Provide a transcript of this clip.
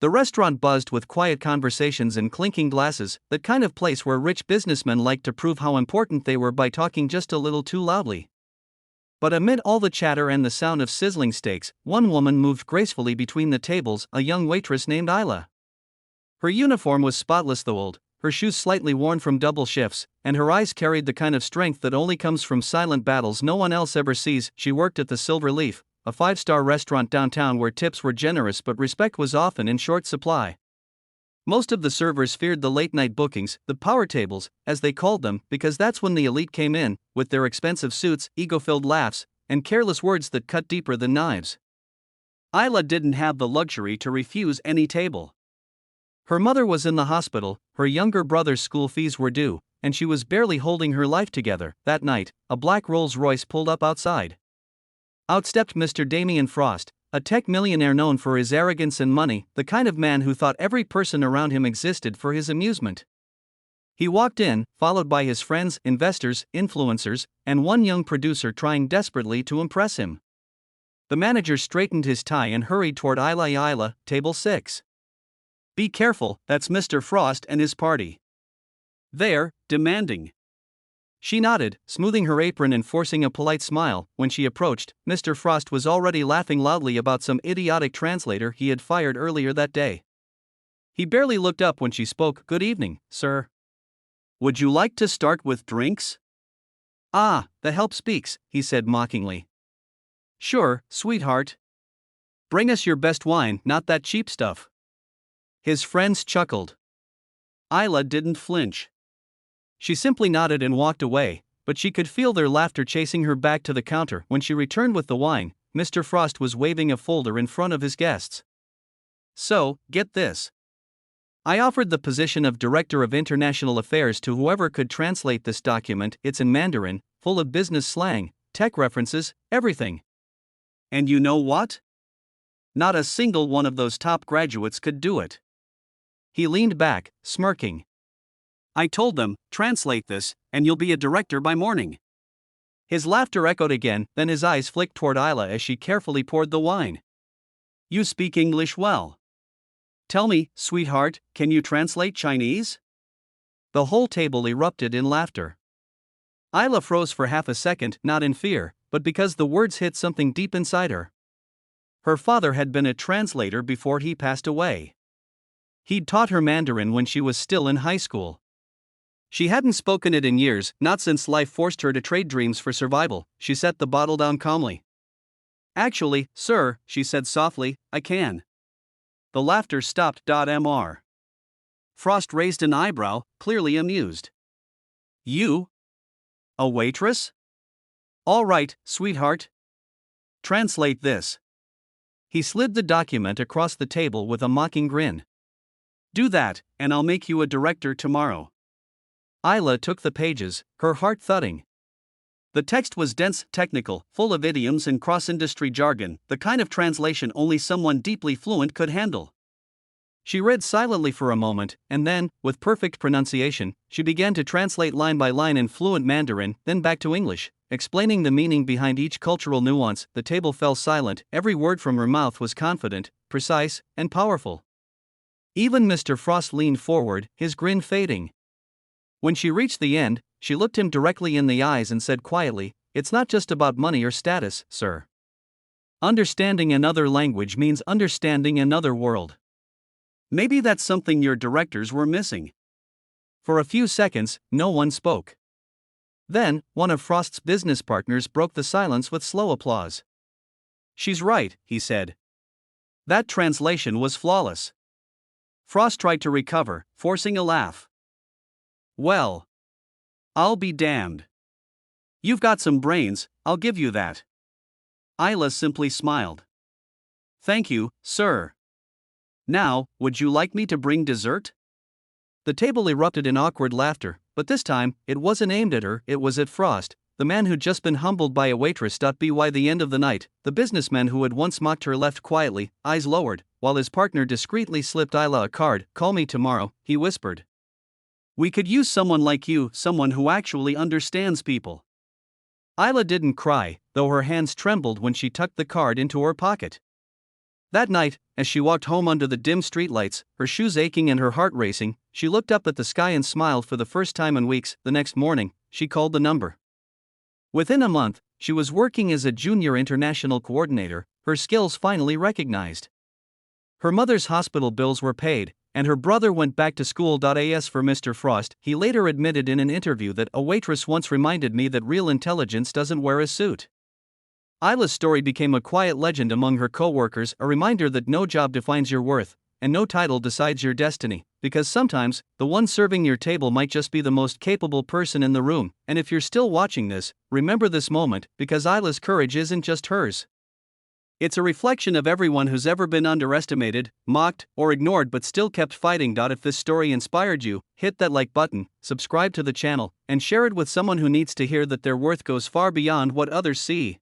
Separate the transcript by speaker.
Speaker 1: The restaurant buzzed with quiet conversations and clinking glasses, the kind of place where rich businessmen like to prove how important they were by talking just a little too loudly. But amid all the chatter and the sound of sizzling steaks, one woman moved gracefully between the tables, a young waitress named Ayla. Her uniform was spotless though old, her shoes slightly worn from double shifts, and her eyes carried the kind of strength that only comes from silent battles no one else ever sees. She worked at the Silver Leaf, a five-star restaurant downtown where tips were generous but respect was often in short supply. Most of the servers feared the late-night bookings, the power tables, as they called them, because that's when the elite came in, with their expensive suits, ego-filled laughs, and careless words that cut deeper than knives. Ayla didn't have the luxury to refuse any table. Her mother was in the hospital, her younger brother's school fees were due, and she was barely holding her life together. That night, a black Rolls-Royce pulled up outside. Out stepped Mr. Damien Frost, a tech millionaire known for his arrogance and money, the kind of man who thought every person around him existed for his amusement. He walked in, followed by his friends, investors, influencers, and one young producer trying desperately to impress him. The manager straightened his tie and hurried toward Ayla, table 6. "Be careful, that's Mr. Frost and his party. They're demanding." She nodded, smoothing her apron and forcing a polite smile. When she approached, Mr. Frost was already laughing loudly about some idiotic translator he had fired earlier that day. He barely looked up when she spoke. "Good evening, sir. Would you like to start with drinks?" "Ah, the help speaks," he said mockingly. "Sure, sweetheart. Bring us your best wine, not that cheap stuff." His friends chuckled. Ayla didn't flinch. She simply nodded and walked away, but she could feel their laughter chasing her back to the counter. When she returned with the wine, Mr. Frost was waving a folder in front of his guests. "So, get this. I offered the position of Director of International Affairs to whoever could translate this document. It's in Mandarin, full of business slang, tech references, everything. And you know what? Not a single one of those top graduates could do it." He leaned back, smirking. "I told them, translate this, and you'll be a director by morning." His laughter echoed again, then his eyes flicked toward Ayla as she carefully poured the wine. "You speak English well. Tell me, sweetheart, can you translate Chinese?" The whole table erupted in laughter. Ayla froze for half a second, not in fear, but because the words hit something deep inside her. Her father had been a translator before he passed away. He'd taught her Mandarin when she was still in high school. She hadn't spoken it in years, not since life forced her to trade dreams for survival. She set the bottle down calmly. "Actually, sir," she said softly, "I can." The laughter stopped. Mr. Frost raised an eyebrow, clearly amused. "You? A waitress? All right, sweetheart. Translate this." He slid the document across the table with a mocking grin. "Do that, and I'll make you a director tomorrow." Ayla took the pages, her heart thudding. The text was dense, technical, full of idioms and cross-industry jargon, the kind of translation only someone deeply fluent could handle. She read silently for a moment, and then, with perfect pronunciation, she began to translate line by line in fluent Mandarin, then back to English, explaining the meaning behind each cultural nuance. The table fell silent, every word from her mouth was confident, precise, and powerful. Even Mr. Frost leaned forward, his grin fading. When she reached the end, she looked him directly in the eyes and said quietly, "It's not just about money or status, sir. Understanding another language means understanding another world. Maybe that's something your directors were missing." For a few seconds, no one spoke. Then, one of Frost's business partners broke the silence with slow applause. "She's right," he said. "That translation was flawless." Frost tried to recover, forcing a laugh. "Well, I'll be damned. You've got some brains, I'll give you that." Ayla simply smiled. "Thank you, sir. Now, would you like me to bring dessert?" The table erupted in awkward laughter, but this time, it wasn't aimed at her, it was at Frost, the man who'd just been humbled by a waitress. By the end of the night, the businessman who had once mocked her left quietly, eyes lowered, while his partner discreetly slipped Ayla a card. "Call me tomorrow," he whispered. "We could use someone like you, someone who actually understands people." Ayla didn't cry, though her hands trembled when she tucked the card into her pocket. That night, as she walked home under the dim streetlights, her shoes aching and her heart racing, she looked up at the sky and smiled for the first time in weeks. The next morning, she called the number. Within a month, she was working as a junior international coordinator, her skills finally recognized. Her mother's hospital bills were paid, and her brother went back to school. As for Mr. Frost, he later admitted in an interview that a waitress once reminded me that real intelligence doesn't wear a suit. Ayla's story became a quiet legend among her co-workers, a reminder that no job defines your worth, and no title decides your destiny, because sometimes, the one serving your table might just be the most capable person in the room. And if you're still watching this, remember this moment, because Ayla's courage isn't just hers. It's a reflection of everyone who's ever been underestimated, mocked, or ignored but still kept fighting. If this story inspired you, hit that like button, subscribe to the channel, and share it with someone who needs to hear that their worth goes far beyond what others see.